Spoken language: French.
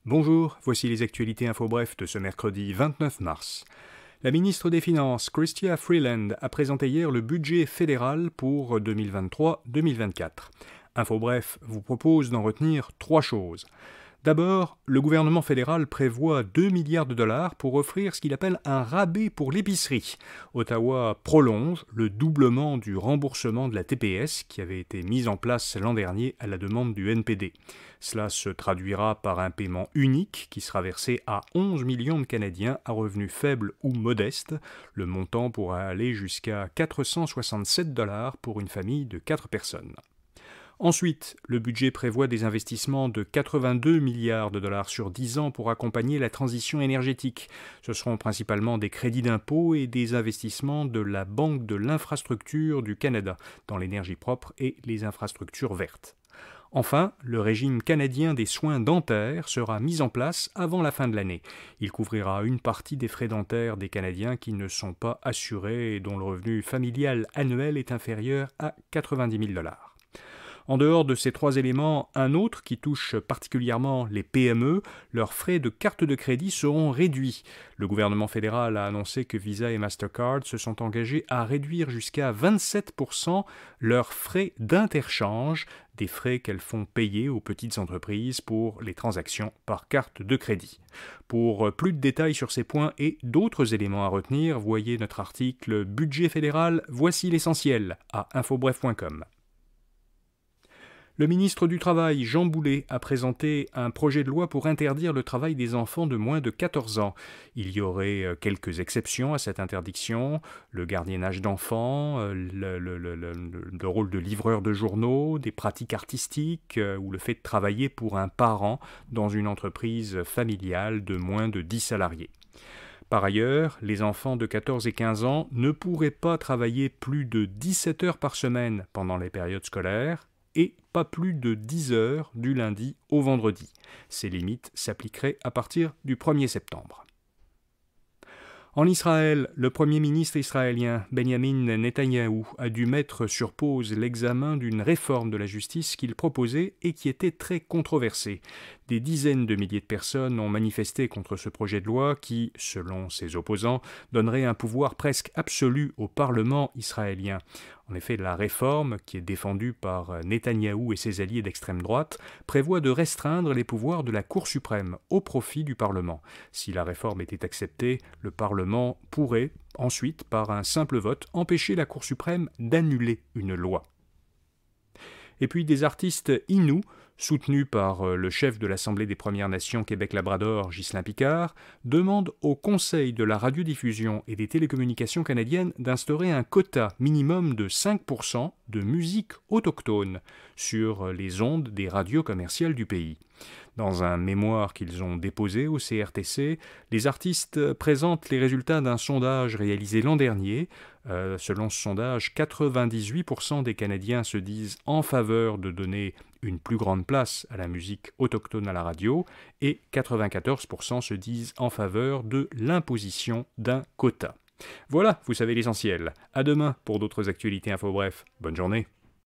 Bonjour, voici les actualités info bref de ce mercredi 29 mars. La ministre des Finances, Chrystia Freeland, a présenté hier le budget fédéral pour 2023-2024. Info bref vous propose d'en retenir 3 choses. D'abord, le gouvernement fédéral prévoit 2 milliards de dollars pour offrir ce qu'il appelle un rabais pour l'épicerie. Ottawa prolonge le doublement du remboursement de la TPS qui avait été mise en place l'an dernier à la demande du NPD. Cela se traduira par un paiement unique qui sera versé à 11 millions de Canadiens à revenus faibles ou modestes. Le montant pourra aller jusqu'à 467 dollars pour une famille de 4 personnes. Ensuite, le budget prévoit des investissements de 82 milliards de dollars sur 10 ans pour accompagner la transition énergétique. Ce seront principalement des crédits d'impôt et des investissements de la Banque de l'infrastructure du Canada dans l'énergie propre et les infrastructures vertes. Enfin, le régime canadien des soins dentaires sera mis en place avant la fin de l'année. Il couvrira une partie des frais dentaires des Canadiens qui ne sont pas assurés et dont le revenu familial annuel est inférieur à 90 000 dollars. En dehors de ces 3 éléments, un autre qui touche particulièrement les PME, leurs frais de carte de crédit seront réduits. Le gouvernement fédéral a annoncé que Visa et Mastercard se sont engagés à réduire jusqu'à 27% leurs frais d'interchange, des frais qu'elles font payer aux petites entreprises pour les transactions par carte de crédit. Pour plus de détails sur ces points et d'autres éléments à retenir, voyez notre article « Budget fédéral, voici l'essentiel » à infobref.com. Le ministre du Travail, Jean Boulet, a présenté un projet de loi pour interdire le travail des enfants de moins de 14 ans. Il y aurait quelques exceptions à cette interdiction, le gardiennage d'enfants, le rôle de livreur de journaux, des pratiques artistiques ou le fait de travailler pour un parent dans une entreprise familiale de moins de 10 salariés. Par ailleurs, les enfants de 14 et 15 ans ne pourraient pas travailler plus de 17 heures par semaine pendant les périodes scolaires, et pas plus de 10 heures du lundi au vendredi. Ces limites s'appliqueraient à partir du 1er septembre. En Israël, le Premier ministre israélien Benjamin Netanyahou a dû mettre sur pause l'examen d'une réforme de la justice qu'il proposait et qui était très controversée. Des dizaines de milliers de personnes ont manifesté contre ce projet de loi qui, selon ses opposants, donnerait un pouvoir presque absolu au Parlement israélien. En effet, la réforme, qui est défendue par Netanyahou et ses alliés d'extrême droite, prévoit de restreindre les pouvoirs de la Cour suprême au profit du Parlement. Si la réforme était acceptée, le Parlement pourrait ensuite, par un simple vote, empêcher la Cour suprême d'annuler une loi. Et puis des artistes inuits, soutenus par le chef de l'Assemblée des Premières Nations Québec-Labrador, Ghislain Picard, demandent au Conseil de la radiodiffusion et des télécommunications canadiennes d'instaurer un quota minimum de 5% de musique autochtone sur les ondes des radios commerciales du pays. Dans un mémoire qu'ils ont déposé au CRTC, les artistes présentent les résultats d'un sondage réalisé l'an dernier. Selon ce sondage, 98% des Canadiens se disent en faveur de donner une plus grande place à la musique autochtone à la radio et 94% se disent en faveur de l'imposition d'un quota. Voilà, vous savez l'essentiel. À demain pour d'autres actualités info bref. Bonne journée.